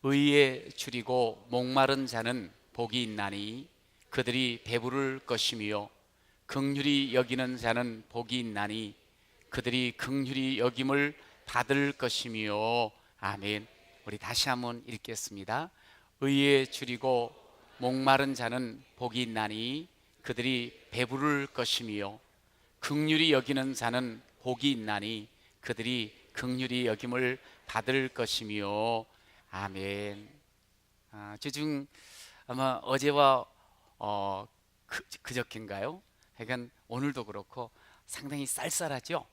의에 줄이고 목마른 자는 복이 있나니 그들이 배부를 것이며 긍휼히 여기는 자는 복이 있나니 그들이 긍휼히 여김을 받을 것이며. 아멘. 우리 다시 한번 읽겠습니다. 의에 줄이고 목마른 자는 복이 있나니 그들이 배부를 것이며 긍휼히 여기는 자는 복이 있나니 그들이 긍휼히 여김을 받을 것이며. 아멘. 주중 아마 어제와 그저께인가요? 하여간 오늘도 그렇고 상당히 쌀쌀하죠.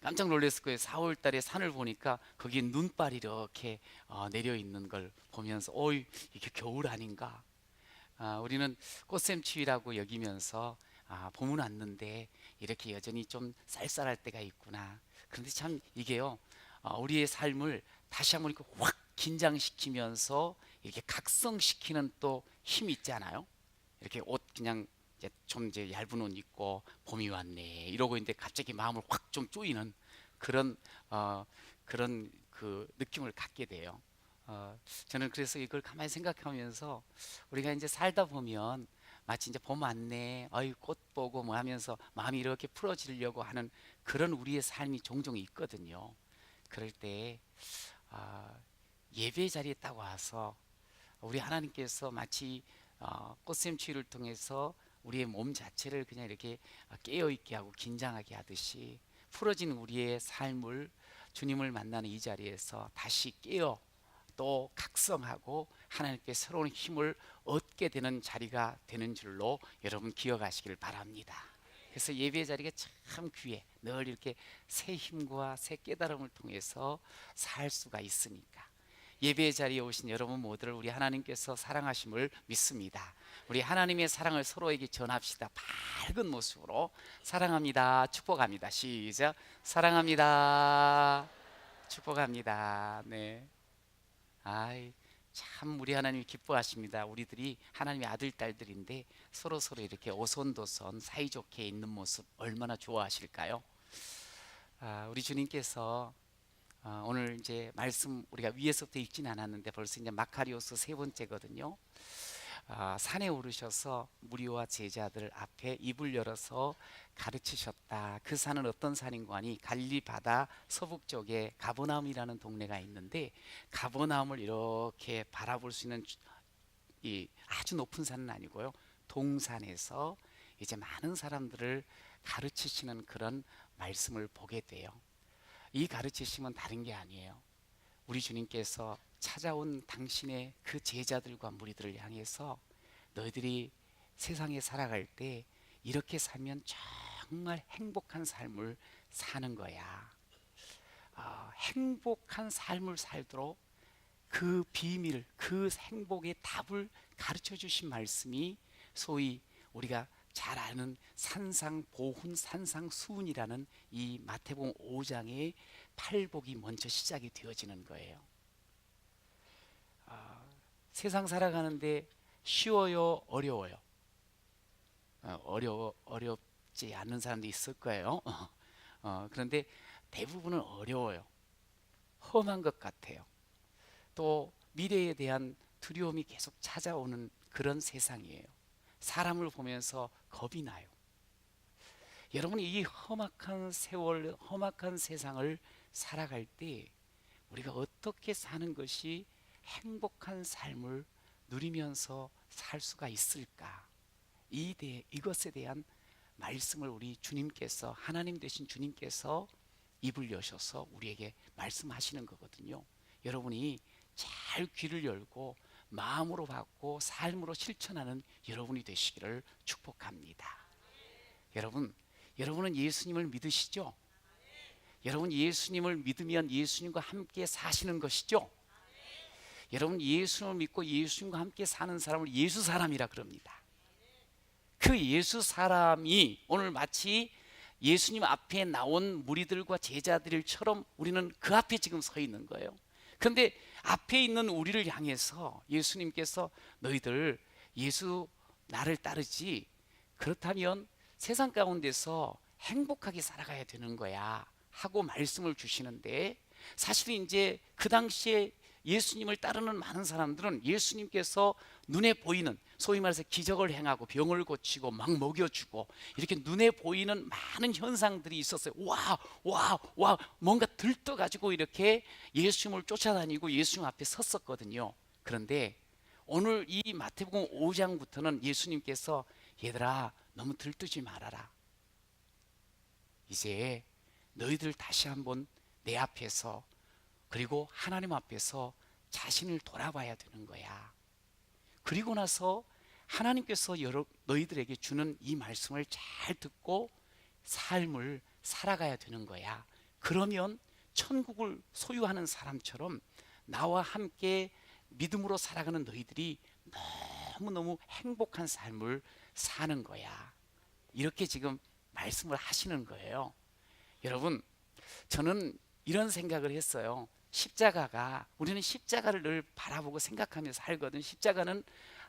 깜짝 놀랐을 거예요. 4월 달에 산을 보니까 거기에 눈발이 이렇게 내려 있는 걸 보면서 이게 겨울 아닌가. 우리는 꽃샘추위라고 여기면서 봄은 왔는데 이렇게 여전히 좀 쌀쌀할 때가 있구나. 그런데 참 이게요, 우리의 삶을 다시 한번 이렇게 확 긴장시키면서 이렇게 각성시키는 또 힘이 있지 않아요? 이렇게 옷 그냥 이제 얇은 옷 입고 봄이 왔네 이러고 있는데 갑자기 마음을 확 좀 쪼이는 그런 그런 그 느낌을 갖게 돼요. 저는 그래서 이걸 가만히 생각하면서 우리가 이제 살다 보면 마치 이제 봄 왔네, 꽃 보고 뭐 하면서 마음이 이렇게 풀어지려고 하는 그런 우리의 삶이 종종 있거든요. 그럴 때 예배 자리에 딱 와서 우리 하나님께서 마치 꽃샘추위를 통해서 우리의 몸 자체를 그냥 이렇게 깨어있게 하고 긴장하게 하듯이 풀어진 우리의 삶을 주님을 만나는 이 자리에서 다시 깨어 또 각성하고 하나님께 새로운 힘을 얻게 되는 자리가 되는 줄로 여러분 기억하시길 바랍니다. 그래서 예배 자리가 참 귀해. 늘 이렇게 새 힘과 새 깨달음을 통해서 살 수가 있으니까 예배 자리에 오신 여러분 모두를 우리 하나님께서 사랑하심을 믿습니다. 우리 하나님의 사랑을 서로에게 전합시다. 밝은 모습으로 사랑합니다, 축복합니다. 시작. 사랑합니다, 축복합니다. 네. 참 우리 하나님이 기뻐하십니다. 우리들이 하나님의 아들 딸들인데 서로 이렇게 오손도손 사이좋게 있는 모습 얼마나 좋아하실까요? 우리 주님께서 오늘 이제 말씀 우리가 위에서부터 읽진 않았는데 벌써 이제 마카리오스 세 번째거든요. 산에 오르셔서 무리와 제자들 앞에 입을 열어서 가르치셨다. 그 산은 어떤 산인가 하니 갈릴리 바다 서북쪽에 가버나움이라는 동네가 있는데 가버나움을 이렇게 바라볼 수 있는 이 아주 높은 산은 아니고요, 동산에서 이제 많은 사람들을 가르치시는 그런 말씀을 보게 돼요. 이 가르치심은 다른 게 아니에요. 우리 주님께서 찾아온 당신의 그 제자들과 무리들을 향해서 너희들이 세상에 살아갈 때 이렇게 살면 정말 행복한 삶을 사는 거야. 행복한 삶을 살도록 그 비밀, 그 행복의 답을 가르쳐 주신 말씀이 소위 우리가 잘 아는 산상보훈 산상수훈이라는 이 마태복음 5장의 팔복이 먼저 시작이 되어지는 거예요. 세상 살아가는데 쉬워요, 어려워요? 어렵지 않은 사람도 있을 거예요. 그런데 대부분은 어려워요. 험한 것 같아요. 또 미래에 대한 두려움이 계속 찾아오는 그런 세상이에요. 사람을 보면서 겁이 나요. 여러분이 이 험악한 세월, 험악한 세상을 살아갈 때 우리가 어떻게 사는 것이 행복한 삶을 누리면서 살 수가 있을까? 이것에 대한 말씀을 우리 주님께서, 하나님 되신 주님께서 입을 여셔서 우리에게 말씀하시는 거거든요. 여러분이 잘 귀를 열고 마음으로 받고 삶으로 실천하는 여러분이 되시기를 축복합니다. 여러분은 예수님을 믿으시죠? 여러분 예수님을 믿으면 예수님과 함께 사시는 것이죠? 여러분 예수님을 믿고 예수님과 함께 사는 사람을 예수 사람이라 그럽니다. 그 예수 사람이 오늘 마치 예수님 앞에 나온 무리들과 제자들처럼 우리는 그 앞에 지금 서 있는 거예요. 그런데 앞에 있는 우리를 향해서 예수님께서 너희들 예수 나를 따르지, 그렇다면 세상 가운데서 행복하게 살아가야 되는 거야 하고 말씀을 주시는데, 사실은 이제 그 당시에 예수님을 따르는 많은 사람들은 예수님께서 눈에 보이는, 소위 말해서 기적을 행하고 병을 고치고 막 먹여주고 이렇게 눈에 보이는 많은 현상들이 있었어요. 와 뭔가 들떠가지고 이렇게 예수님을 쫓아다니고 예수님 앞에 섰었거든요. 그런데 오늘 이 마태복음 5장부터는 예수님께서 얘들아 너무 들뜨지 말아라. 이제 너희들 다시 한번 내 앞에서 그리고 하나님 앞에서 자신을 돌아봐야 되는 거야. 그리고 나서 하나님께서 너희들에게 주는 이 말씀을 잘 듣고 삶을 살아가야 되는 거야. 그러면 천국을 소유하는 사람처럼 나와 함께 믿음으로 살아가는 너희들이 너무너무 행복한 삶을 사는 거야. 이렇게 지금 말씀을 하시는 거예요. 여러분, 저는 이런 생각을 했어요. 십자가가, 우리는 십자가를 늘 바라보고 생각하면서 살거든. 십자가는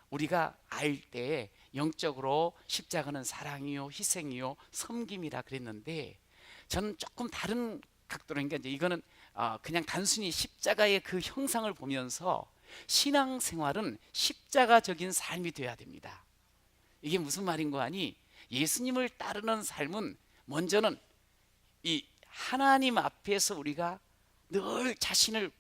우리가 알 때 영적으로 십자가는 사랑이요 희생이요 섬김이라 그랬는데, 저는 조금 다른 각도로, 그러니까 이제 이거는 그냥 단순히 십자가의 그 형상을 보면서 신앙생활은 십자가적인 삶이 되어야 됩니다. 이게 무슨 말인 거 아니? 예수님을 따르는 삶은 먼저는 이 하나님 앞에서 우리가 늘 자신을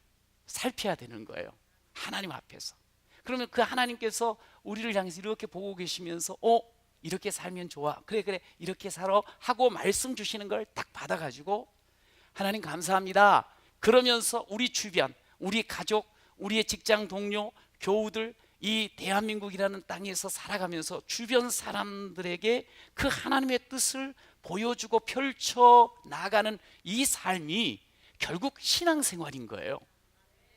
살펴야 되는 거예요. 하나님 앞에서. 그러면 그 하나님께서 우리를 향해서 이렇게 보고 계시면서 이렇게 살면 좋아, 그래 이렇게 살아 하고 말씀 주시는 걸 딱 받아가지고 하나님 감사합니다 그러면서 우리 주변, 우리 가족, 우리의 직장 동료, 교우들, 이 대한민국이라는 땅에서 살아가면서 주변 사람들에게 그 하나님의 뜻을 보여주고 펼쳐 나가는 이 삶이 결국 신앙생활인 거예요.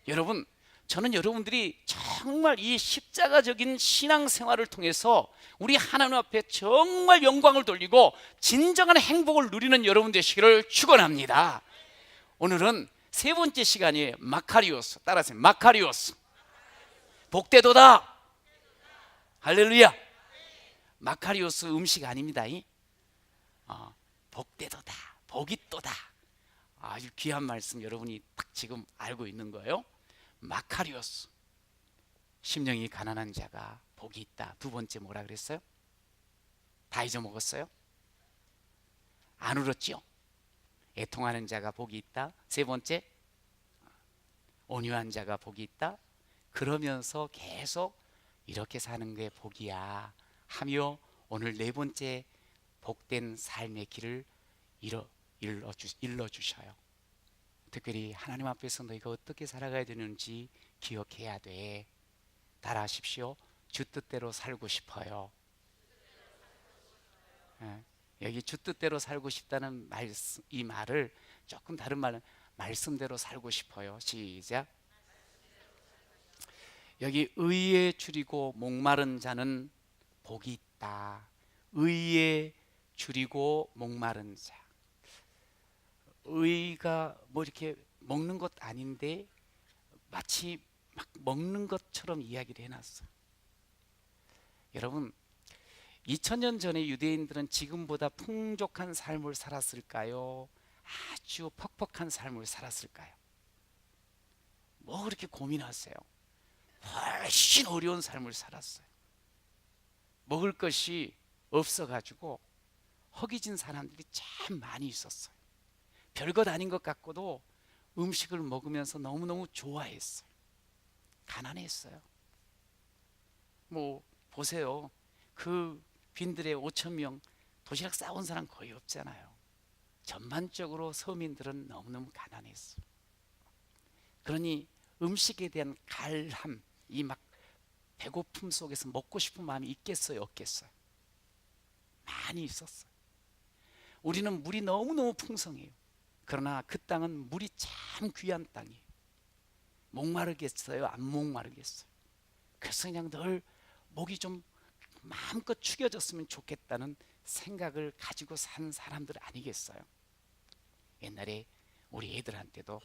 여러분, 저는 여러분들이 정말 이 십자가적인 신앙생활을 통해서 우리 하나님 앞에 정말 영광을 돌리고 진정한 행복을 누리는 여러분 되시기를 축원합니다. 오늘은 세 번째 시간이에요. 마카리오스. 따라하세요. 마카리오스. 복되도다. 할렐루야. 마카리오스 음식 아닙니다. 복되도다. 복이 또다. 아주 귀한 말씀 여러분이 딱 지금 알고 있는 거예요. 마카리오스. 심령이 가난한 자가 복이 있다. 두 번째 뭐라 그랬어요? 다 잊어먹었어요? 안 울었죠? 애통하는 자가 복이 있다. 세 번째, 온유한 자가 복이 있다. 그러면서 계속 이렇게 사는 게 복이야 하며 오늘 네 번째 복된 삶의 길을 일러주셔요. 특별히 하나님 앞에서 너희가 어떻게 살아가야 되는지 기억해야 돼. 따라하십시오. 주 뜻대로 살고 싶어요. 여기 주 뜻대로 살고 싶다는 말씀, 이 말을 조금 다른 말은 말씀대로 살고 싶어요. 시작. 여기 의에 줄이고 목마른 자는 복이 있다. 의에 줄이고 목마른 자. 의가 뭐 이렇게 먹는 것 아닌데 마치 막 먹는 것처럼 이야기를 해놨어. 여러분, 2000년 전에 유대인들은 지금보다 풍족한 삶을 살았을까요? 아주 퍽퍽한 삶을 살았을까요? 뭐 그렇게 고민하세요? 훨씬 어려운 삶을 살았어요. 먹을 것이 없어가지고 허기진 사람들이 참 많이 있었어요. 별것 아닌 것 같고도 음식을 먹으면서 너무너무 좋아했어요. 가난했어요. 뭐 보세요. 그 빈들에 5,000명 도시락 싸온 사람 거의 없잖아요. 전반적으로 서민들은 너무너무 가난했어요. 그러니 음식에 대한 갈함, 이 막 배고픔 속에서 먹고 싶은 마음이 있겠어요, 없겠어요? 많이 있었어요. 우리는 물이 너무너무 풍성해요. 그러나 그 땅은 물이 참 귀한 땅이에요. 목마르겠어요? 안 목마르겠어요? 그래서 그냥 늘 목이 좀 마음껏 축여졌으면 좋겠다는 생각을 가지고 산 사람들 아니겠어요? 옛날에 우리 애들한테도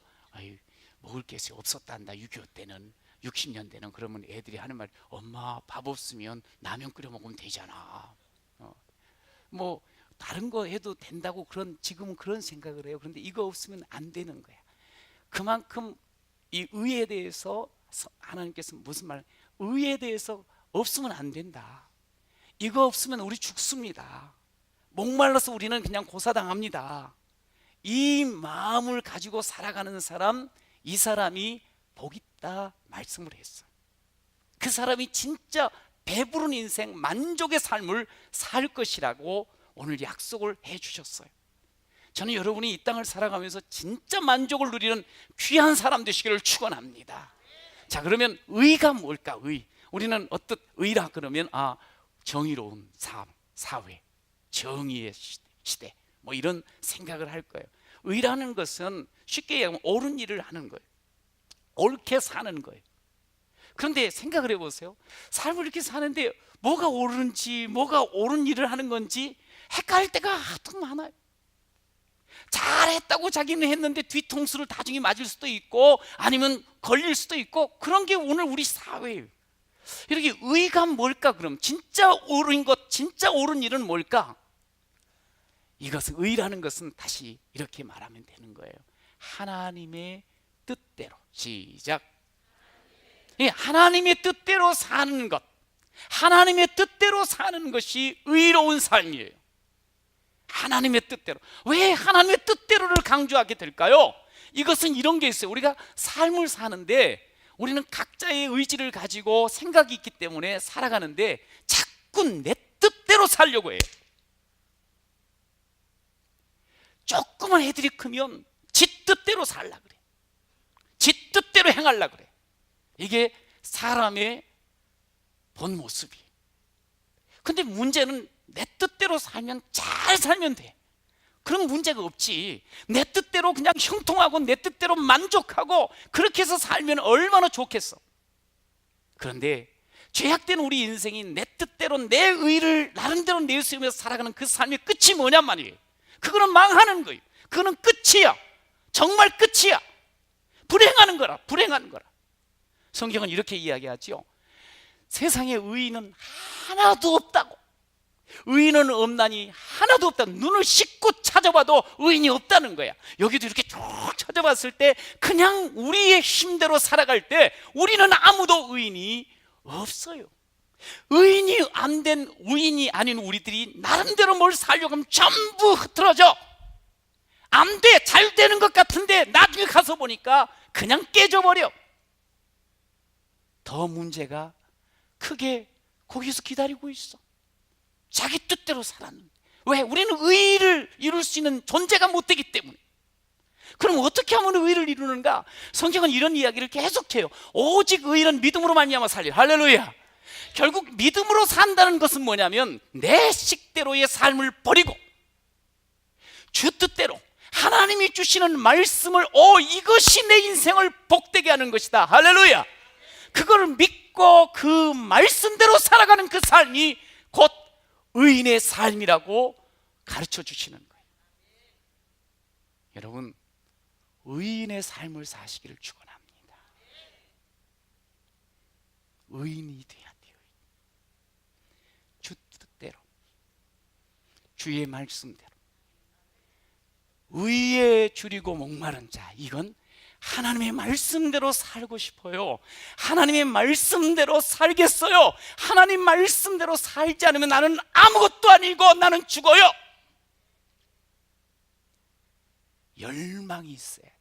먹을 것이 없었단다. 6.25 때는, 60년대는. 그러면 애들이 하는 말, 엄마 밥 없으면 라면 끓여 먹으면 되잖아. 뭐 다른 거 해도 된다고 지금은 그런 생각을 해요. 그런데 이거 없으면 안 되는 거야. 그만큼 이 의에 대해서 하나님께서 무슨 말? 의에 대해서 없으면 안 된다. 이거 없으면 우리 죽습니다. 목말라서 우리는 그냥 고사당합니다. 이 마음을 가지고 살아가는 사람, 이 사람이 복 있다 말씀을 했어요. 그 사람이 진짜 배부른 인생, 만족의 삶을 살 것이라고 오늘 약속을 해 주셨어요. 저는 여러분이 이 땅을 살아가면서 진짜 만족을 누리는 귀한 사람 되시기를 축원합니다. 자, 그러면 의가 뭘까? 의. 우리는 어떤 의라 그러면 정의로운 삶, 사회, 정의의 시대 뭐 이런 생각을 할 거예요. 의라는 것은 쉽게 얘기하면 옳은 일을 하는 거예요. 옳게 사는 거예요. 그런데 생각을 해보세요. 삶을 이렇게 사는데 뭐가 옳은지, 뭐가 옳은 일을 하는 건지 헷갈릴 때가 하도 많아요. 잘했다고 자기는 했는데 뒤통수를 나중에 맞을 수도 있고 아니면 걸릴 수도 있고, 그런 게 오늘 우리 사회예요. 이렇게 의가 뭘까? 그럼 진짜 옳은 것, 진짜 옳은 일은 뭘까? 이것은, 의라는 것은 다시 이렇게 말하면 되는 거예요. 하나님의 뜻대로. 시작. 하나님의 뜻대로 사는 것, 하나님의 뜻대로 사는 것이 의로운 삶이에요. 하나님의 뜻대로. 왜 하나님의 뜻대로를 강조하게 될까요? 이것은 이런 게 있어요. 우리가 삶을 사는데 우리는 각자의 의지를 가지고 생각이 있기 때문에 살아가는데 자꾸 내 뜻대로 살려고 해요. 조금만 애들이 크면 지 뜻대로 살라 그래. 지 뜻대로 행하려 그래. 이게 사람의 본 모습이에요. 근데 문제는 내 뜻대로 살면 잘 살면 돼. 그런 문제가 없지. 내 뜻대로 그냥 형통하고 내 뜻대로 만족하고 그렇게 해서 살면 얼마나 좋겠어. 그런데 죄악된 우리 인생이 내 뜻대로 내 의를 나름대로 내세우면서 살아가는 그 삶의 끝이 뭐냔 말이에요. 그거는 망하는 거예요. 그거는 끝이야. 정말 끝이야. 불행하는 거라. 불행하는 거라. 성경은 이렇게 이야기하죠. 세상에 의인은 하나도 없다고. 의인은 없나니 하나도 없다. 눈을 씻고 찾아봐도 의인이 없다는 거야. 여기도 이렇게 쭉 찾아봤을 때 그냥 우리의 힘대로 살아갈 때 우리는 아무도 의인이 없어요. 의인이 안 된, 의인이 아닌 우리들이 나름대로 뭘 살려고 하면 전부 흐트러져. 안 돼. 잘 되는 것 같은데 나중에 가서 보니까 그냥 깨져버려. 더 문제가 크게 거기서 기다리고 있어. 자기 뜻대로 살았는데. 왜? 우리는 의를 이룰 수 있는 존재가 못 되기 때문에. 그럼 어떻게 하면 의를 이루는가? 성경은 이런 이야기를 계속해요. 오직 의인은 믿음으로 말미암아 살리라. 할렐루야. 결국 믿음으로 산다는 것은 뭐냐면 내 식대로의 삶을 버리고 주 뜻대로 하나님이 주시는 말씀을, 이것이 내 인생을 복되게 하는 것이다. 할렐루야. 그걸 믿고 그 말씀대로 살아가는 그 삶이 곧 의인의 삶이라고 가르쳐 주시는 거예요. 여러분, 의인의 삶을 사시기를 축원합니다. 의인이 돼야 돼요. 주 뜻대로, 주의 말씀대로. 의에 줄이고 목마른 자, 이건 하나님의 말씀대로 살고 싶어요. 하나님의 말씀대로 살겠어요. 하나님 말씀대로 살지 않으면 나는 아무것도 아니고 나는 죽어요. 열망이 있어야 돼.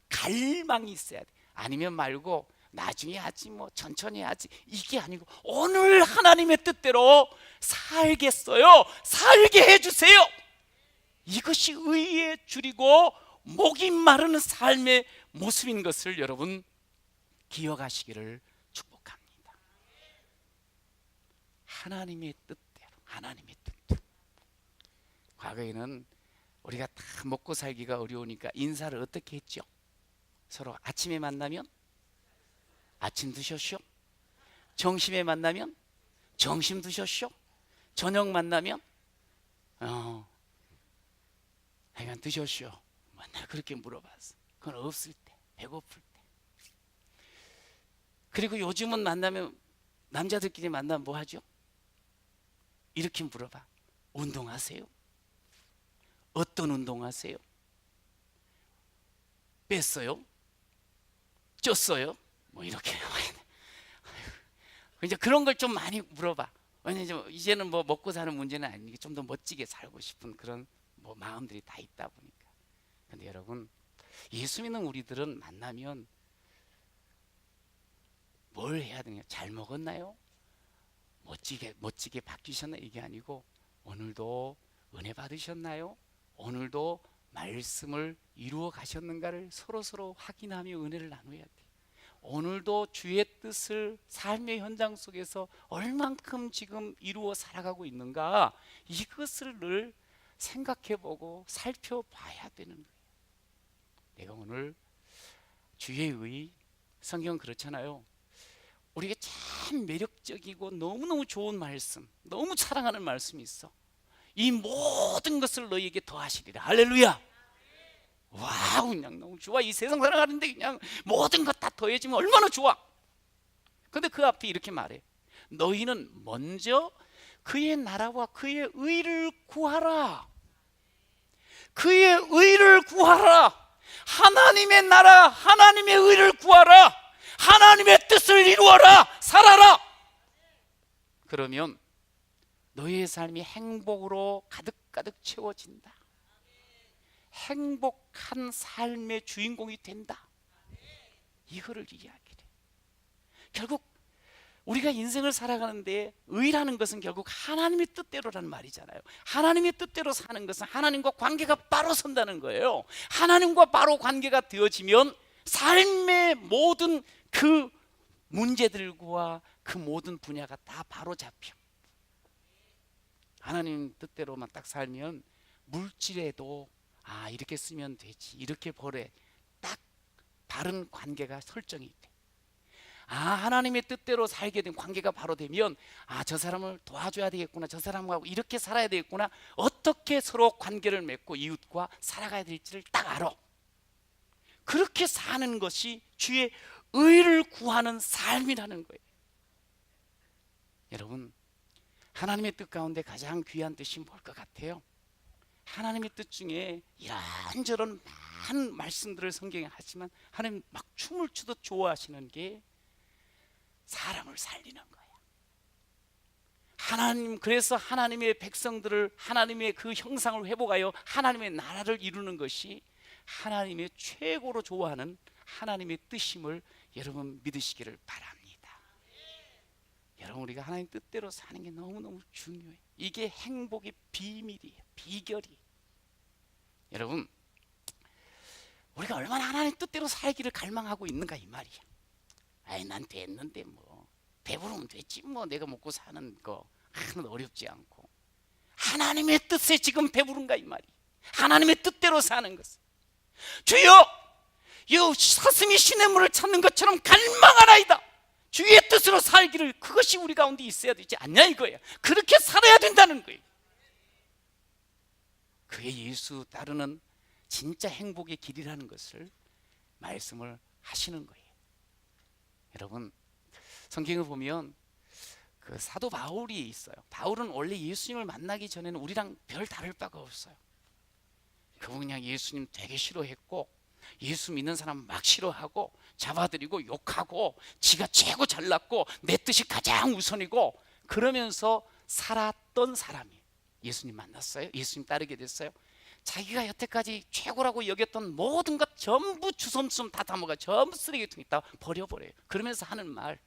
갈망이 있어야 돼. 아니면 말고 나중에 하지, 뭐 천천히 하지, 이게 아니고 오늘 하나님의 뜻대로 살겠어요. 살게 해주세요. 이것이 의에 줄이고 목이 마르는 삶의 모습인 것을 여러분 기억하시기를 축복합니다. 하나님의 뜻대로, 하나님의 뜻대로. 과거에는 우리가 다 먹고 살기가 어려우니까 인사를 어떻게 했죠? 서로 아침에 만나면 아침 드셨쇼? 점심에 만나면 점심 드셨쇼? 저녁 만나면 하여간 드셨쇼? 맨날 그렇게 물어봤어. 그건 없을 때, 배고플 때. 그리고 요즘은 만나면, 남자들끼리 만나면 뭐 하죠? 이렇게 물어봐. 운동하세요? 어떤 운동하세요? 뺐어요? 어쩌어요? 뭐 이렇게 이제 그런 걸 좀 많이 물어봐. 왜냐면 이제는 뭐 먹고 사는 문제는 아니니까 좀 더 멋지게 살고 싶은 그런 뭐 마음들이 다 있다 보니까. 근데 여러분, 예수 믿는 우리들은 만나면 뭘 해야 되냐? 잘 먹었나요? 멋지게 바뀌셨나요? 이게 아니고, 오늘도 은혜 받으셨나요? 오늘도 말씀을 이루어 가셨는가를 서로 확인하며 은혜를 나눠야 돼. 오늘도 주의 뜻을 삶의 현장 속에서 얼만큼 지금 이루어 살아가고 있는가, 이것을 늘 생각해보고 살펴봐야 되는 거예요. 내가 오늘 주의 의, 성경 그렇잖아요. 우리가 참 매력적이고 너무너무 좋은 말씀, 너무 사랑하는 말씀이 있어. 이 모든 것을 너희에게 더하시리라. 할렐루야. 와우, 그냥 너무 좋아. 이 세상 살아가는데 그냥 모든 것 다 더해지면 얼마나 좋아. 근데 그 앞에 이렇게 말해. 너희는 먼저 그의 나라와 그의 의를 구하라. 그의 의를 구하라. 하나님의 나라, 하나님의 의를 구하라. 하나님의 뜻을 이루어라. 살아라. 그러면 너희의 삶이 행복으로 가득가득 채워진다. 행복한 삶의 주인공이 된다. 이거를 이야기해. 결국 우리가 인생을 살아가는데 의라는 것은 결국 하나님의 뜻대로라는 말이잖아요. 하나님의 뜻대로 사는 것은 하나님과 관계가 바로 선다는 거예요. 하나님과 바로 관계가 되어지면 삶의 모든 그 문제들과 그 모든 분야가 다 바로 잡혀. 하나님 뜻대로만 딱 살면 물질에도 이렇게 쓰면 되지, 이렇게 벌에 딱 바른 관계가 설정이 돼. 하나님의 뜻대로 살게 된 관계가 바로 되면 저 사람을 도와줘야 되겠구나, 저 사람하고 이렇게 살아야 되겠구나, 어떻게 서로 관계를 맺고 이웃과 살아가야 될지를 딱 알아. 그렇게 사는 것이 주의 의를 구하는 삶이라는 거예요. 여러분, 하나님의 뜻 가운데 가장 귀한 뜻이 뭘 것 같아요? 하나님의 뜻 중에 이런저런 많은 말씀들을 성경에 하지만 하나님 막 춤을 추듯 좋아하시는 게 사람을 살리는 거예요. 하나님, 그래서 하나님의 백성들을 하나님의 그 형상을 회복하여 하나님의 나라를 이루는 것이 하나님의 최고로 좋아하는 하나님의 뜻임을 여러분 믿으시기를 바랍니다. 여러분, 우리가 하나님 뜻대로 사는 게 너무너무 중요해요. 이게 행복의 비밀이에요. 비결이. 여러분, 우리가 얼마나 하나님 뜻대로 살기를 갈망하고 있는가 이 말이야. 난 됐는데 뭐 배부르면 됐지 뭐, 내가 먹고 사는 거 하나도 어렵지 않고. 하나님의 뜻에 지금 배부른가 이 말이야. 하나님의 뜻대로 사는 것은 주여, 이 사슴이 시냇물을 찾는 것처럼 갈망하나이다. 주의 뜻으로 살기를, 그것이 우리 가운데 있어야 되지 않냐 이거야. 그렇게 살아야 된다는 거예요. 그게 예수 따르는 진짜 행복의 길이라는 것을 말씀을 하시는 거예요. 여러분, 성경을 보면 그 사도 바울이 있어요. 바울은 원래 예수님을 만나기 전에는 우리랑 별 다를 바가 없어요. 그분 그냥 예수님 되게 싫어했고, 예수 믿는 사람 막 싫어하고 잡아들이고 욕하고 지가 최고 잘났고 내 뜻이 가장 우선이고 그러면서 살았던 사람이에요. 예수님 만났어요. 예수님 따르게 됐어요. 자기가 여태까지 최고라고 여겼던 모든 것 전부 주섬주섬 다 담아가 전부 쓰레기통에 다 버려버려요. 그러면서 하는 말,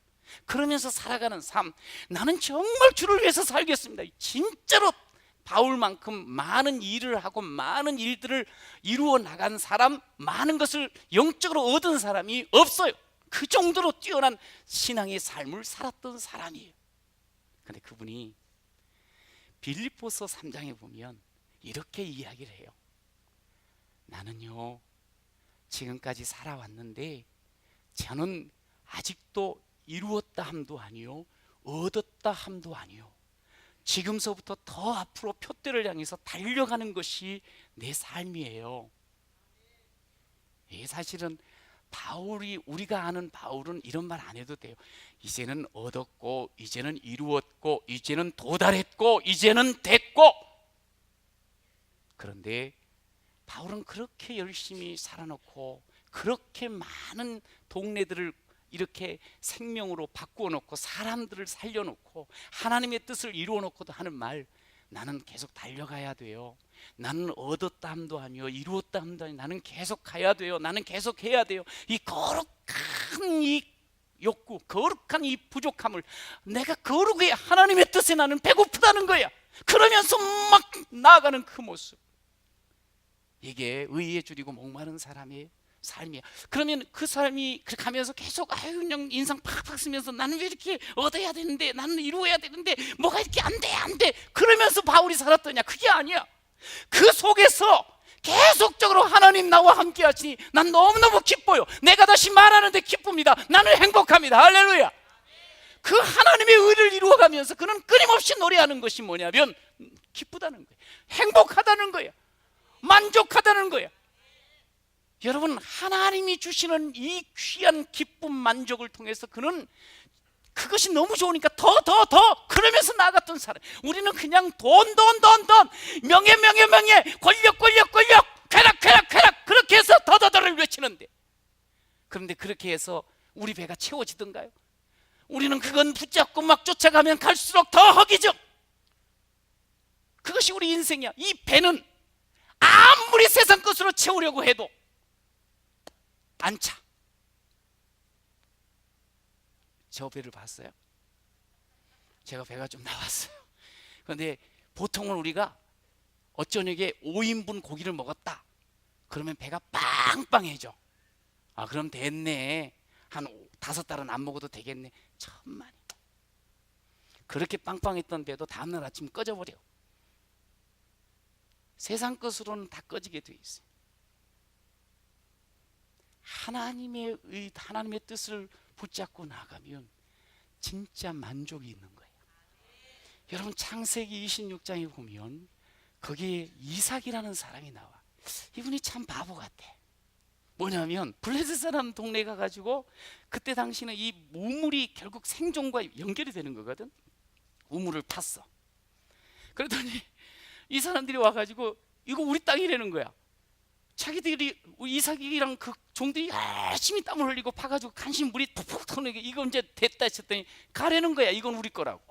그러면서 살아가는 삶, 나는 정말 주를 위해서 살겠습니다. 진짜로 바울만큼 많은 일을 하고 많은 일들을 이루어 나간 사람, 많은 것을 영적으로 얻은 사람이 없어요. 그 정도로 뛰어난 신앙의 삶을 살았던 사람이에요. 그런데 그분이 빌립보서 3장에 보면 이렇게 이야기를 해요. 나는요, 지금까지 살아왔는데 저는 아직도 이루었다 함도 아니요, 얻었다 함도 아니요, 지금서부터 더 앞으로 표대를 향해서 달려가는 것이 내 삶이에요. 사실은 바울이, 우리가 아는 바울은 이런 말 안 해도 돼요. 이제는 얻었고, 이제는 이루었고, 이제는 도달했고, 이제는 됐고. 그런데 바울은 그렇게 열심히 살아놓고 그렇게 많은 동네들을 이렇게 생명으로 바꾸어 놓고 사람들을 살려놓고 하나님의 뜻을 이루어 놓고도 하는 말, 나는 계속 달려가야 돼요. 나는 얻었다 함도 아니요 이루었다 함도 아니요 나는 계속 가야 돼요. 나는 계속 해야 돼요. 이 거룩한 이 욕구, 거룩한 이 부족함을 내가 거룩해 하나님의 뜻에 나는 배고프다는 거야. 그러면서 막 나아가는 그 모습, 이게 의에 줄이고 목마른 사람의 삶이야. 그러면 그 사람이 그렇게 하면서 계속 그냥 인상 팍팍 쓰면서 나는 왜 이렇게 얻어야 되는데, 나는 이루어야 되는데 뭐가 이렇게 안 돼 안 돼 그러면서 바울이 살았더냐? 그게 아니야. 그 속에서 계속적으로 하나님 나와 함께 하시니 난 너무너무 기뻐요. 내가 다시 말하는데 기쁩니다. 나는 행복합니다. 할렐루야. 그 하나님의 의를 이루어가면서 그는 끊임없이 노래하는 것이 뭐냐면 기쁘다는 거예요. 행복하다는 거예요. 만족하다는 거예요. 여러분, 하나님이 주시는 이 귀한 기쁨 만족을 통해서 그는 그것이 너무 좋으니까 더 그러면서 나아갔던 사람. 우리는 그냥 돈 명예 권력 쾌락 그렇게 해서 더더더를 외치는데, 그런데 그렇게 해서 우리 배가 채워지던가요? 우리는 그건 붙잡고 막 쫓아가면 갈수록 더 허기져. 그것이 우리 인생이야. 이 배는 아무리 세상 것으로 채우려고 해도 안 차. 저 배를 봤어요? 제가 배가 좀 나왔어요. 그런데 보통은 우리가 어쩌녁에 5인분 고기를 먹었다 그러면 배가 빵빵해져. 그럼 됐네, 한 5달은 안 먹어도 되겠네. 천만에 그렇게 빵빵했던 배도 다음날 아침 꺼져버려. 세상 것으로는 다 꺼지게 돼 있어요. 하나님의 뜻을 붙잡고 나가면 진짜 만족이 있는 거예요. 여러분, 창세기 26장에 보면 거기에 이삭이라는 사람이 나와. 이분이 참 바보 같아. 뭐냐면 블레셋 사람 동네 가가지고, 그때 당시는 이 우물이 결국 생존과 연결이 되는 거거든. 우물을 팠어. 그러더니 이 사람들이 와가지고 이거 우리 땅이라는 거야. 자기들이 이삭이랑 그 종들이 열심히 땀을 흘리고 파가지고 간신히 물이 푹푹 터내게 이거 이제 됐다 했더니 가라는 거야. 이건 우리 거라고.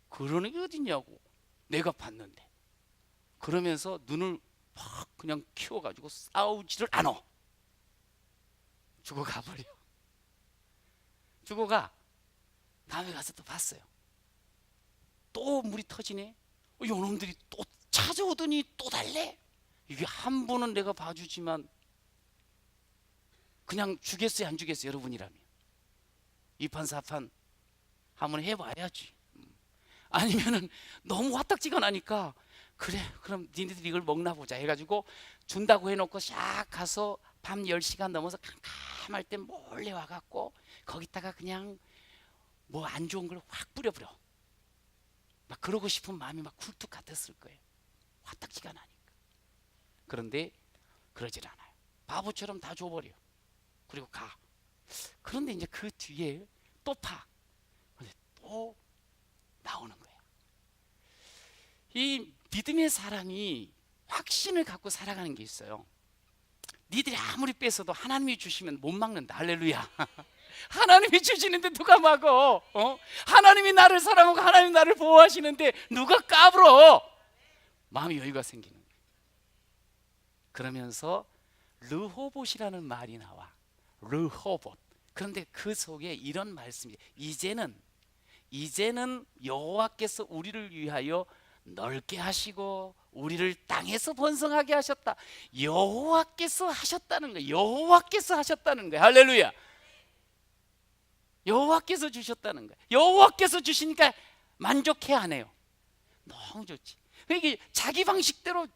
그러는 게 어딨냐고. 내가 봤는데. 그러면서 눈을 막 그냥 키워가지고 싸우지를 않아. 죽어 가버려. 죽어 가. 다음에 가서 또 봤어요. 또 물이 터지네. 요놈들이 또 찾아오더니 또 달래. 이게 한 번은 내가 봐주지만 그냥 주겠어요 안 주겠어요? 여러분이라면 이판사판 한번 해봐야지. 아니면은 너무 화딱지가 나니까 그래 그럼 니네들이 이걸 먹나 보자 해가지고 준다고 해놓고 샥 가서 밤 10시간 넘어서 캄캄할 때 몰래 와갖고 거기다가 그냥 뭐 안 좋은 걸 확 뿌려버려. 막 그러고 싶은 마음이 막 굴뚝 같았을 거예요. 화딱지가 나니까. 그런데 그러질 않아요. 바보처럼 다 줘버려. 그리고 가. 그런데 이제 그 뒤에 또 파. 근데 또 나오는 거예요. 이 믿음의 사람이 확신을 갖고 살아가는 게 있어요. 니들이 아무리 뺏어도 하나님이 주시면 못 막는다. 할렐루야. 하나님이 주시는데 누가 막어? 하나님이 나를 사랑하고 하나님이 나를 보호하시는데 누가 까불어? 마음이 여유가 생기는 거예요. 그러면서 르호봇이라는 말이 나와. 르호봇. 그런데 그 속에 이런 말씀이, 이제는 여호와께서 우리를 위하여 넓게 하시고 우리를 땅에서 번성하게 하셨다. 여호와께서 하셨다는 거예요. 여호와께서 하셨다는 거예요. 할렐루야. 여호와께서 주셨다는 거예요. 여호와께서 주시니까 만족해 안 해요? 너무 좋지. 그러니까 자기 방식대로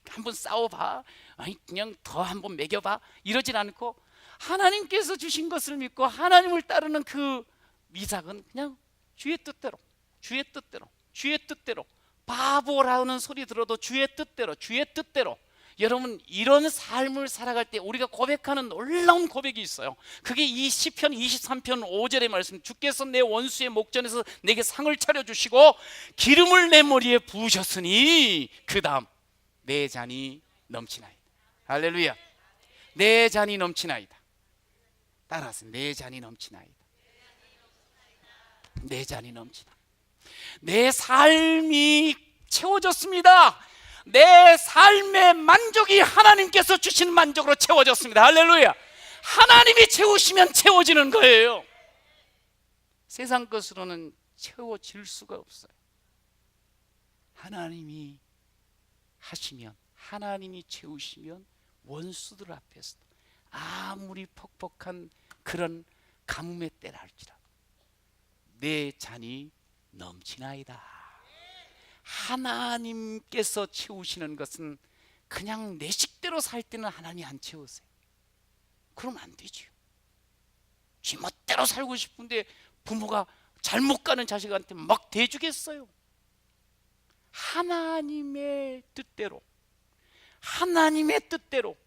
한번 싸워봐, 아니 그냥 더 한번 매겨봐 이러진 않고 하나님께서 주신 것을 믿고 하나님을 따르는 그 이삭은 그냥 주의 뜻대로 바보라는 소리 들어도 주의 뜻대로. 여러분, 이런 삶을 살아갈 때 우리가 고백하는 놀라운 고백이 있어요. 그게 이 시편 23편 5절의 말씀. 주께서 내 원수의 목전에서 내게 상을 차려주시고 기름을 내 머리에 부으셨으니 그 다음 내 잔이 넘치나이다. 할렐루야. 내 잔이 넘치나이다. 따라서 내 잔이 넘치나이다. 내 잔이 넘치나. 내 삶이 채워졌습니다. 내 삶의 만족이 하나님께서 주신 만족으로 채워졌습니다. 할렐루야. 하나님이 채우시면 채워지는 거예요. 세상 것으로는 채워질 수가 없어요. 하나님이 하시면, 하나님이 채우시면 원수들 앞에서 아무리 퍽퍽한 그런 가뭄의 때라 할지라도 내 잔이 넘치나이다. 하나님께서 채우시는 것은 그냥 내 식대로 살 때는 하나님이 안 채우세요. 그러면 안 되죠. 지 멋대로 살고 싶은데 부모가 잘못 가는 자식한테 막 대주겠어요. 하나님의 뜻대로, 하나님의 뜻대로,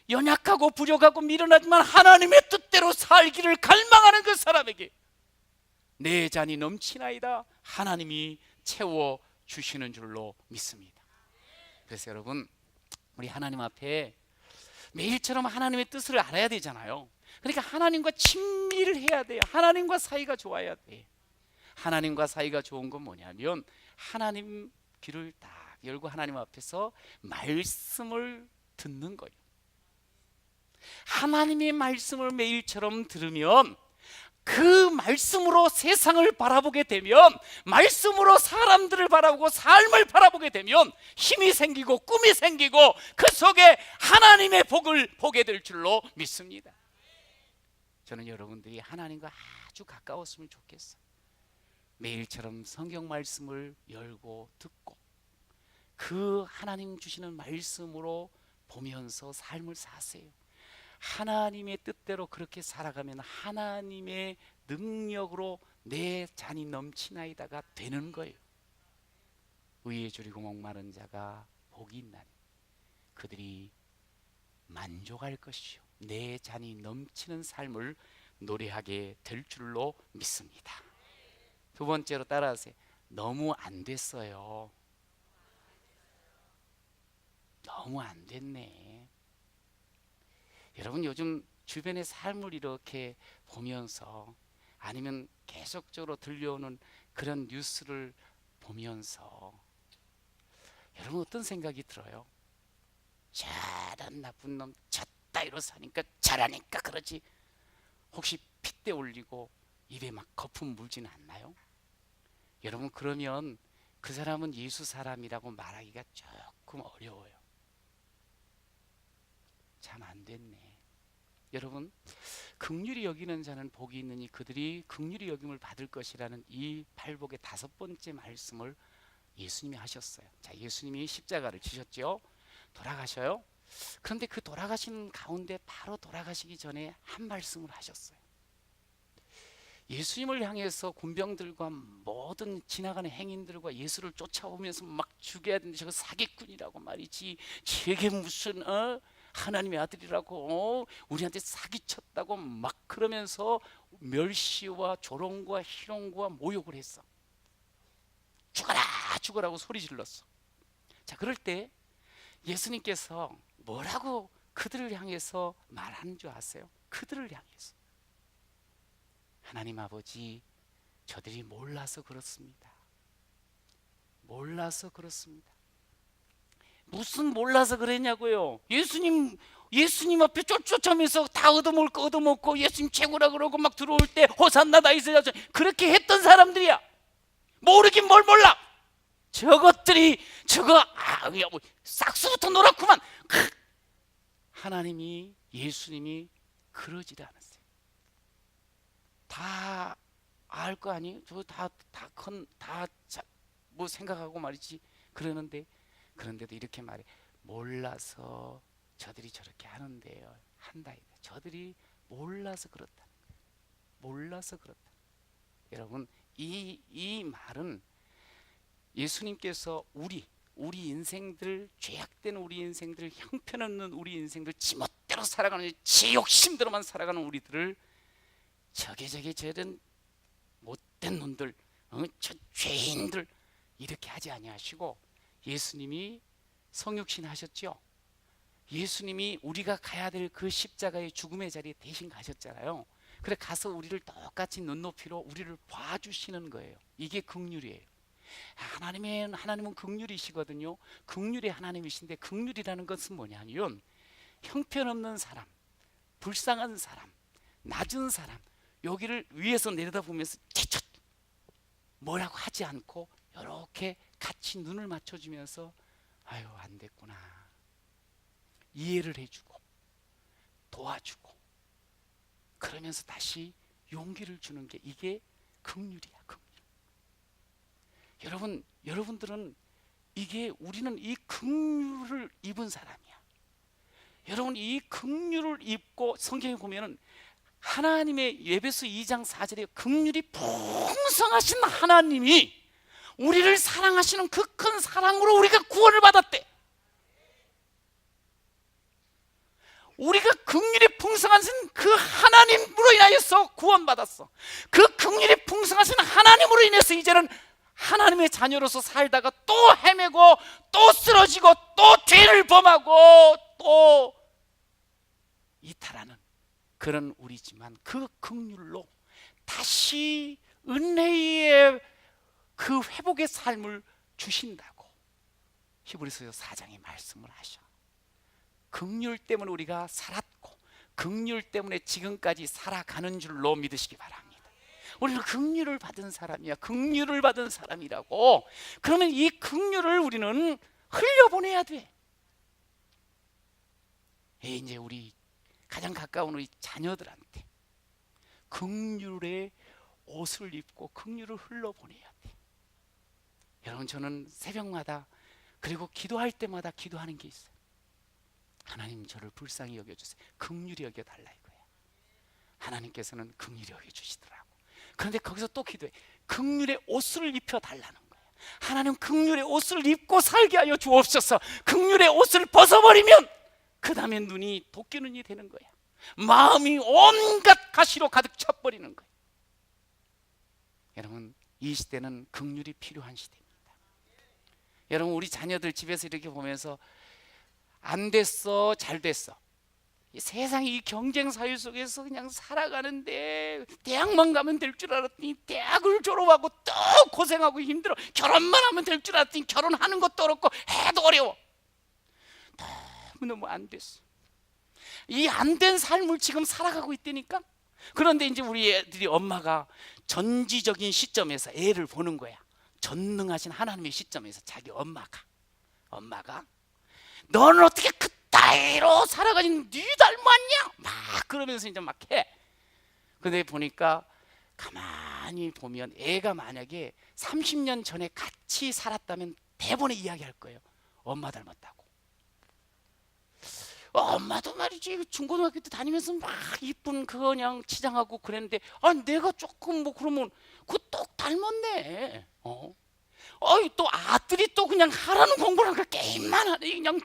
연약하고 부족하고 미련하지만 하나님의 뜻대로 살기를 갈망하는 그 사람에게 내 잔이 넘치나이다 하나님이 채워주시는 줄로 믿습니다. 그래서 여러분, 우리 하나님 앞에 매일처럼 하나님의 뜻을 알아야 되잖아요. 그러니까 하나님과 친밀을 해야 돼요. 하나님과 사이가 좋아야 돼. 하나님과 사이가 좋은 건 뭐냐면 하나님 귀를 딱 열고 하나님 앞에서 말씀을 듣는 거예요. 하나님의 말씀을 매일처럼 들으면 그 말씀으로 세상을 바라보게 되면, 말씀으로 사람들을 바라보고 삶을 바라보게 되면 힘이 생기고 꿈이 생기고 그 속에 하나님의 복을 보게 될 줄로 믿습니다. 저는 여러분들이 하나님과 아주 가까웠으면 좋겠어요. 매일처럼 성경 말씀을 열고 듣고 그 하나님 주시는 말씀으로 보면서 삶을 사세요. 하나님의 뜻대로 그렇게 살아가면 하나님의 능력으로 내 잔이 넘치나이다가 되는 거예요. 의에 줄이고 목마른 자가 복이 있나니 그들이 만족할 것이요 내 잔이 넘치는 삶을 노래하게 될 줄로 믿습니다. 두 번째로 따라하세요. 너무 안 됐어요. 너무 안 됐네. 여러분, 요즘 주변의 삶을 이렇게 보면서 아니면 계속적으로 들려오는 그런 뉴스를 보면서 여러분 어떤 생각이 들어요? 저런 나쁜 놈 저 따위로 사니까 잘하니까 그러지, 혹시 핏대 올리고 입에 막 거품 물지는 않나요? 여러분, 그러면 그 사람은 예수 사람이라고 말하기가 조금 어려워요. 참 안 됐네. 여러분, 긍휼히 여기는 자는 복이 있느니 그들이 긍휼히 여김을 받을 것이라는 이 팔복의 다섯 번째 말씀을 예수님이 하셨어요. 자, 예수님이 십자가를 지셨죠. 돌아가셔요. 그런데 그 돌아가신 가운데 바로 돌아가시기 전에 한 말씀을 하셨어요. 예수님을 향해서 군병들과 모든 지나가는 행인들과 예수를 쫓아오면서 막 죽여야 되는데 저거 사기꾼이라고 말이지, 제게 무슨 하나님의 아들이라고 우리한테 사기쳤다고 막 그러면서 멸시와 조롱과 희롱과 모욕을 했어. 죽어라 죽어라고 소리 질렀어. 자, 그럴 때 예수님께서 뭐라고 그들을 향해서 말하는 줄 아세요? 그들을 향해서 하나님 아버지, 저들이 몰라서 그렇습니다. 몰라서 그렇습니다. 무슨 몰라서 그랬냐고요? 예수님 앞에 쫓아오면서 다 얻어먹을 거 얻어먹고 예수님 최고라 그러고 막 들어올 때 호산나 다윗의 자손 그렇게 했던 사람들이야. 모르긴 뭘 몰라. 저것들이 저거 싹수부터 놀았구만. 하나님이, 예수님이 그러지도 않았어요. 다 알 거 아니에요? 저 뭐 생각하고 말이지. 그런데도 이렇게 말해. 몰라서 저들이 저렇게 하는데요. 한다. 저들이 몰라서 그렇다. 몰라서 그렇다. 여러분, 이 말은 예수님께서 우리 인생들, 죄악된 우리 인생들, 형편없는 우리 인생들, 지멋대로 살아가는, 지 욕심대로만 살아가는 우리들을 저런 못된 놈들, 저 죄인들 이렇게 하지 아니하시고 예수님이 성육신 하셨죠. 예수님이 우리가 가야 될 그 십자가의 죽음의 자리에 대신 가셨잖아요. 그래 가서 우리를 똑같이 눈높이로 우리를 봐주시는 거예요. 이게 긍휼이에요. 하나님은 긍휼이시거든요. 긍휼의 하나님이신데, 긍휼이라는 것은 뭐냐면 형편없는 사람, 불쌍한 사람, 낮은 사람, 여기를 위에서 내려다보면서 채쳤 뭐라고 하지 않고 이렇게 같이 눈을 맞춰주면서 아유 안 됐구나, 이해를 해주고 도와주고 그러면서 다시 용기를 주는 게 이게 긍휼이야. 긍휼. 여러분들은 이게 우리는 이 긍휼을 입은 사람이야. 여러분 이 긍휼을 입고 성경에 보면은 하나님의 에베소 2장 4절에 긍휼이 풍성하신 하나님이 우리를 사랑하시는 그 큰 사랑으로 우리가 구원을 받았대. 우리가 긍휼이 풍성하신 그 하나님으로 인하여서 구원받았어. 그 긍휼이 풍성하신 하나님으로 인해서 이제는 하나님의 자녀로서 살다가 또 헤매고 또 쓰러지고 또 죄를 범하고 또 이탈하는 그런 우리지만, 그 긍휼로 다시 은혜의 그 회복의 삶을 주신다고 히브리서 4장에 말씀을 하셔. 긍휼 때문에 우리가 살았고 긍휼 때문에 지금까지 살아가는 줄로 믿으시기 바랍니다. 우리는 긍휼을 받은 사람이야. 긍휼을 받은 사람이라고. 그러면 이 긍휼을 우리는 흘려보내야 돼. 이제 우리 가장 가까운 우리 자녀들한테 긍휼의 옷을 입고 긍휼을 흘려보내야 돼. 여러분 저는 새벽마다 그리고 기도할 때마다 기도하는 게 있어요. 하나님 저를 불쌍히 여겨주세요. 긍휼히 여겨달라 이거야. 하나님께서는 긍휼히 여겨주시더라고. 그런데 거기서 또 기도해. 긍휼의 옷을 입혀달라는 거야. 하나님 긍휼의 옷을 입고 살게 하여 주옵소서. 긍휼의 옷을 벗어버리면 그 다음에 눈이 도끼 눈이 되는 거야. 마음이 온갖 가시로 가득 차버리는 거야. 여러분 이 시대는 긍휼이 필요한 시대입니다. 여러분 우리 자녀들 집에서 이렇게 보면서 안 됐어, 잘 됐어. 이 세상이 이 경쟁 사회 속에서 그냥 살아가는데 대학만 가면 될 줄 알았더니 대학을 졸업하고 또 고생하고 힘들어. 결혼만 하면 될 줄 알았더니 결혼하는 것도 어렵고 해도 어려워. 너무너무 안 됐어. 이 안 된 삶을 지금 살아가고 있다니까. 그런데 이제 우리 애들이 엄마가 전지적인 시점에서 애를 보는 거야. 전능하신 하나님의 시점에서 자기 엄마가 너는 어떻게 그따위로 살아가니 네 닮았냐? 막 그러면서 이제 막 해. 근데 보니까 가만히 보면 애가 만약에 30년 전에 같이 살았다면 대본에 이야기할 거예요. 엄마 닮았다고. 엄마도 말이지 중고등학교 때 다니면서 막 이쁜 그냥 치장하고 그랬는데 내가 조금 뭐 그러면 그거 똑 닮았네. 또 아들이 또 그냥 하라는 공부를 하니까 게임만 하네. 그냥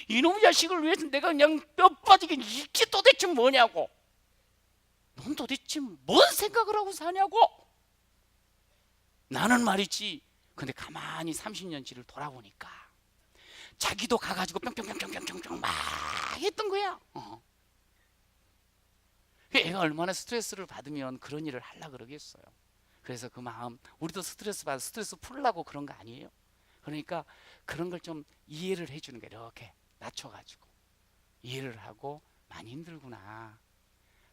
이놈의 자식을 위해서 내가 그냥 뼈 빠지게 이게 도대체 뭐냐고. 넌 도대체 뭔 생각을 하고 사냐고. 나는 말이지. 근데 가만히 30년치를 돌아보니까 자기도 가가지고 뿅뿅뿅뿅뿅뿅 막 했던 거야. 애가 얼마나 스트레스를 받으면 그런 일을 하려고 그러겠어요. 그래서 그 마음, 우리도 스트레스 받아 스트레스 풀려고 그런 거 아니에요. 그러니까 그런 걸 좀 이해를 해주는 게, 이렇게 낮춰가지고 이해를 하고 많이 힘들구나,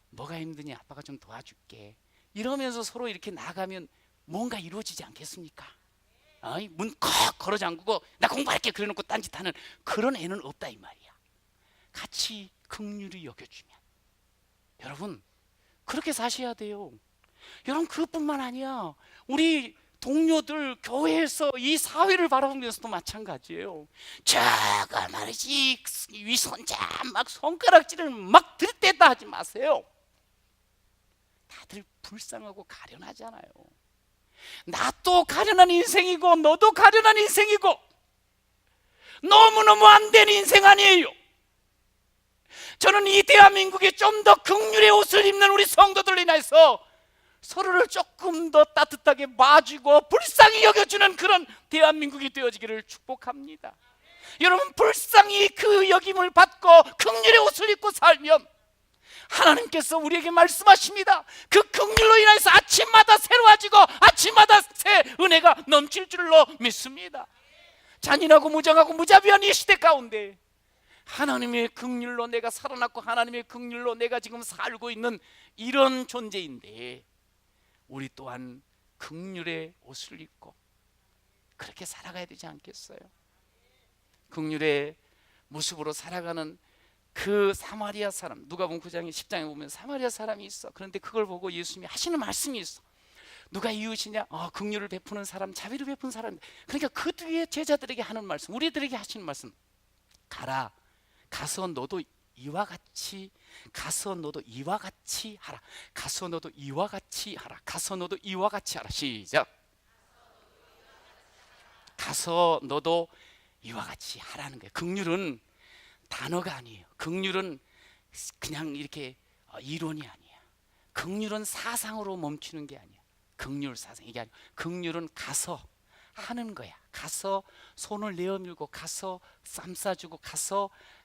뭐가 힘드니 아빠가 좀 도와줄게, 이러면서 서로 이렇게 나가면 뭔가 이루어지지 않겠습니까? 문 콕 걸어 잠그고 나 공부할게 그래놓고 딴짓하는 그런 애는 없다 이 말이야. 같이 긍휼히 여겨주면 여러분 그렇게 사셔야 돼요. 여러분 그것뿐만 아니야. 우리 동료들 교회에서 이 사회를 바라보면서도 마찬가지예요. 저가 말이지 위선자 막 손가락질을 막 들이댔다 하지 마세요. 다들 불쌍하고 가련하잖아요. 나도 가련한 인생이고 너도 가련한 인생이고 너무너무 안 된 인생 아니에요. 저는 이 대한민국에 좀 더 긍휼의 옷을 입는 우리 성도들로 인해서 서로를 조금 더 따뜻하게 봐주고 불쌍히 여겨주는 그런 대한민국이 되어지기를 축복합니다. 여러분 불쌍히 그 여김을 받고 긍휼의 옷을 입고 살면 하나님께서 우리에게 말씀하십니다. 그 긍휼로 인해서 아침마다 새로워지고 아침마다 새 은혜가 넘칠 줄로 믿습니다. 잔인하고 무정하고 무자비한 이 시대 가운데 하나님의 긍휼로 내가 살아났고 하나님의 긍휼로 내가 지금 살고 있는 이런 존재인데 우리 또한 긍휼의 옷을 입고 그렇게 살아가야 되지 않겠어요? 긍휼의 모습으로 살아가는 그 사마리아 사람, 누가복음 9장 10장에 보면 사마리아 사람이 있어. 그런데 그걸 보고 예수님이 하시는 말씀이 있어. 누가 이웃이냐? 긍휼을 베푸는 사람, 자비를 베푸는 사람. 그러니까 그 뒤에 제자들에게 하는 말씀, 우리들에게 하시는 말씀, 가라, 가서 너도 이와 같이, 가서 너도 이와 같이 하라. 가서 너도 이와 같이 하라. 가서 너도 이와 같이 하라. 시작. 가서 너도 이와 같이 하라는 거예요. 긍휼은 단어가 아니에요. 긍휼은 그냥 이렇게 이론이 아니야. 긍휼은 사상으로 멈추는 게 아니야. 긍휼 사상 이게 아니야. 긍휼은 가서 하는 거야. 가서 손을 내어밀고 가서 쌈 싸주고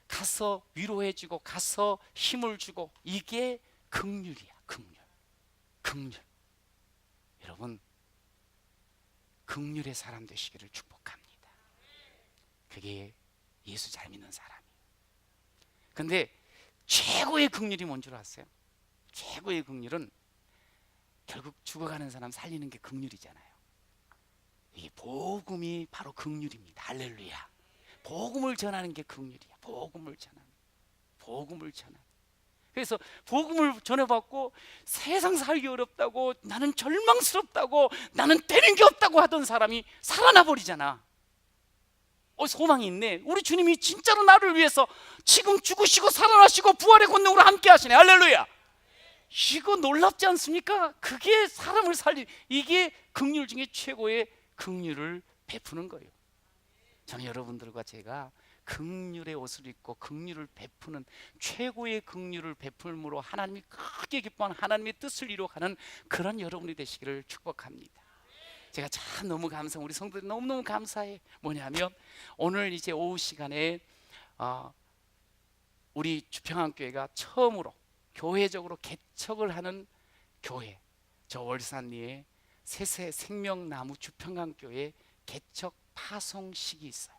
가서 위로해주고 가서 힘을 주고 이게 긍휼이야. 긍휼. 여러분 긍휼의 사람 되시기를 축복합니다. 그게 예수 잘 믿는 사람이에요. 근데 최고의 긍휼이 뭔 줄 아세요? 최고의 긍휼은 결국 죽어가는 사람 살리는 게 긍휼이잖아요. 이 복음이 바로 긍휼입니다. 할렐루야. 복음을 전하는 게 긍휼이야. 복음을 전하는. 그래서 복음을 전해받고 세상 살기 어렵다고 나는 절망스럽다고 나는 되는 게 없다고 하던 사람이 살아나 버리잖아. 소망이 있네. 우리 주님이 진짜로 나를 위해서 지금 죽으시고 살아나시고 부활의 권능으로 함께 하시네. 할렐루야. 이거 놀랍지 않습니까? 그게 사람을 이게 긍휼 중에 최고의 긍휼을 베푸는 거예요. 저는 여러분들과 제가 긍휼의 옷을 입고 긍휼을 베푸는 최고의 긍휼을 베풀므로 하나님이 크게 기뻐하는 하나님의 뜻을 이루어가는 그런 여러분이 되시기를 축복합니다. 제가 참 너무 감사해요. 우리 성도들이 너무너무 감사해. 뭐냐면 오늘 이제 오후 시간에 우리 주평안교회가 처음으로 교회적으로 개척을 하는 교회, 저 월산리에 새세 생명나무 주평안교회 개척 파송식이 있어요.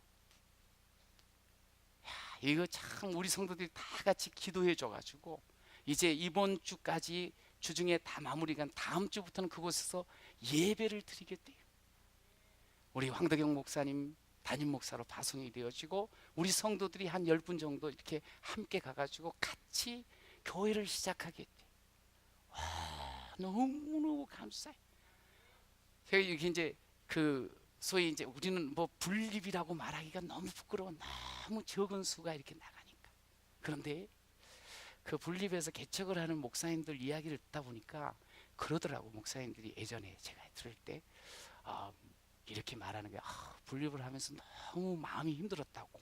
이거 참 우리 성도들이 다 같이 기도해 줘가지고 이제 이번 주까지 주중에 다 마무리가 다음 주부터는 그곳에서 예배를 드리게 돼요. 우리 황덕영 목사님 담임 목사로 파송이 되어지고 우리 성도들이 한 10분 정도 이렇게 함께 가가지고 같이 교회를 시작하게 돼요. 와, 너무너무 감사해. 제가 이게 이제 소위 이제 우리는 뭐 분립이라고 말하기가 너무 부끄러워. 너무 적은 수가 이렇게 나가니까. 그런데 그 분립에서 개척을 하는 목사님들 이야기를 듣다 보니까 그러더라고. 목사님들이 예전에 제가 들을 때 이렇게 말하는 게 분립을 하면서 너무 마음이 힘들었다고.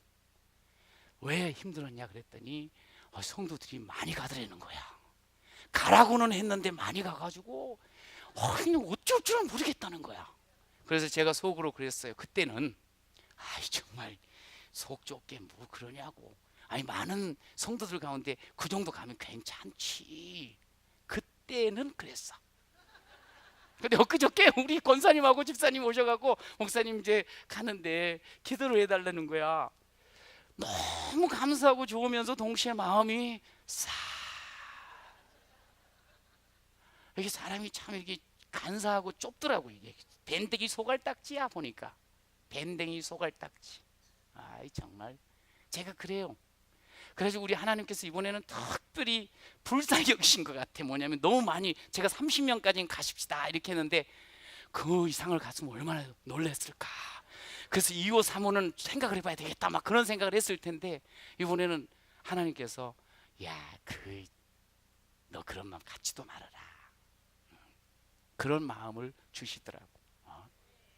왜 힘들었냐 그랬더니 성도들이 많이 가더라는 거야. 가라고는 했는데 많이 가가지고 그냥 어쩔 줄은 모르겠다는 거야. 그래서 제가 속으로 그랬어요. 그때는 정말 속 좁게 뭐 그러냐고. 많은 성도들 가운데 그 정도 가면 괜찮지. 그때는 그랬어. 근데 엊그저께 우리 권사님하고 집사님 오셔가고 목사님 이제 가는데 기도를 해달라는 거야. 너무 감사하고 좋으면서 동시에 마음이 이게 사람이 참 이렇게 간사하고 좁더라고. 이게 밴댕이 소갈딱지야 보니까. 밴댕이 소갈딱지. 정말 제가 그래요. 그래서 우리 하나님께서 이번에는 특별히 불쌍히 여기신 것 같아. 뭐냐면 너무 많이 제가 30명까지는 가십시다 이렇게 했는데 그 이상을 갔으면 얼마나 놀랐을까. 그래서 2호 3호는 생각을 해봐야 되겠다 막 그런 생각을 했을 텐데 이번에는 하나님께서 너 그런 마음 갖지도 말아라. 그런 마음을 주시더라고.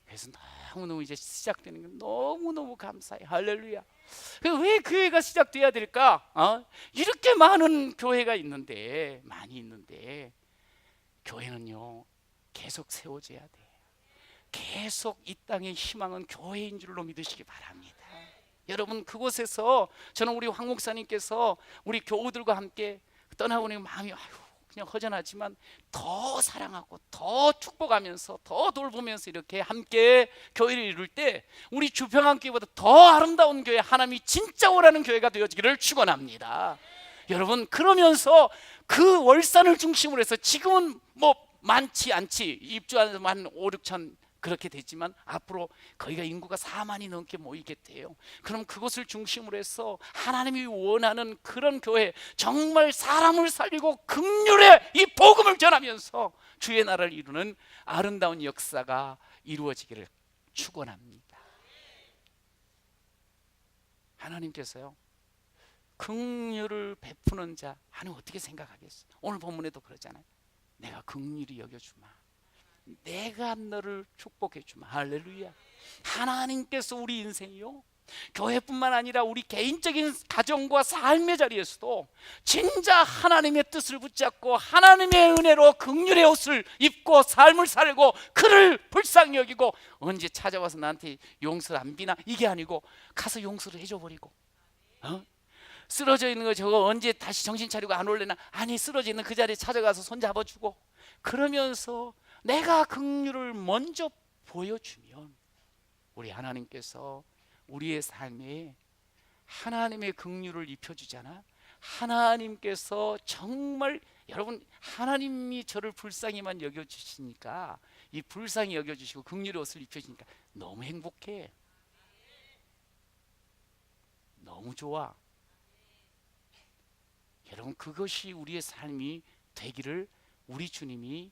그래서 너무너무 이제 시작되는 게 너무너무 감사해. 할렐루야. 왜 교회가 시작돼야 될까? 이렇게 많은 교회가 있는데 많이 있는데 교회는요 계속 세워져야 돼. 계속 이 땅의 희망은 교회인 줄로 믿으시기 바랍니다. 여러분 그곳에서 저는 우리 황 목사님께서 우리 교우들과 함께 떠나보니 마음이 그냥 허전하지만 더 사랑하고 더 축복하면서 더 돌보면서 이렇게 함께 교회를 이룰 때 우리 주평안교회보다 더 아름다운 교회, 하나님이 진짜 원하는 교회가 되어지기를 축원합니다. 여러분 그러면서 그 월산을 중심으로 해서 지금은 뭐 많지 않지, 입주한 한 5, 6천 그렇게 되지만 앞으로 거기가 인구가 4만이 넘게 모이겠대요. 그럼 그것을 중심으로 해서 하나님이 원하는 그런 교회, 정말 사람을 살리고 긍휼의 이 복음을 전하면서 주의 나라를 이루는 아름다운 역사가 이루어지기를 축원합니다. 하나님께서요 긍휼을 베푸는 자, 하나님 어떻게 생각하겠어요? 오늘 본문에도 그러잖아요. 내가 긍휼히 여겨주마, 내가 너를 축복해주마. 할렐루야. 하나님께서 우리 인생이요 교회뿐만 아니라 우리 개인적인 가정과 삶의 자리에서도 진짜 하나님의 뜻을 붙잡고 하나님의 은혜로 긍휼의 옷을 입고 삶을 살고 그를 불쌍히 여기고, 언제 찾아와서 나한테 용서를 안 비나 이게 아니고 가서 용서를 해줘 버리고, 쓰러져 있는 거 저거 언제 다시 정신 차리고 안 올래나, 아니 쓰러져 있는 그 자리에 찾아가서 손 잡아주고, 그러면서 내가 긍휼을 먼저 보여주면 우리 하나님께서 우리의 삶에 하나님의 긍휼을 입혀주잖아. 하나님께서 정말, 여러분 하나님이 저를 불쌍히만 여겨주시니까, 이 불쌍히 여겨주시고 긍휼의 옷을 입혀주니까 너무 행복해, 너무 좋아. 여러분 그것이 우리의 삶이 되기를 우리 주님이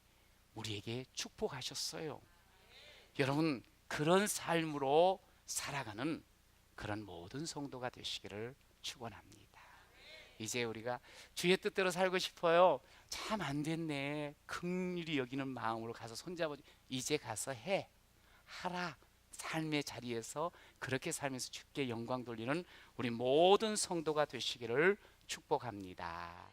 우리에게 축복하셨어요. 여러분 그런 삶으로 살아가는 그런 모든 성도가 되시기를 축원합니다. 이제 우리가 주의 뜻대로 살고 싶어요. 참 안 됐네, 긍휼히 여기는 마음으로 가서 손잡아줘. 이제 가서 하라. 삶의 자리에서 그렇게 살면서 주께 영광 돌리는 우리 모든 성도가 되시기를 축복합니다.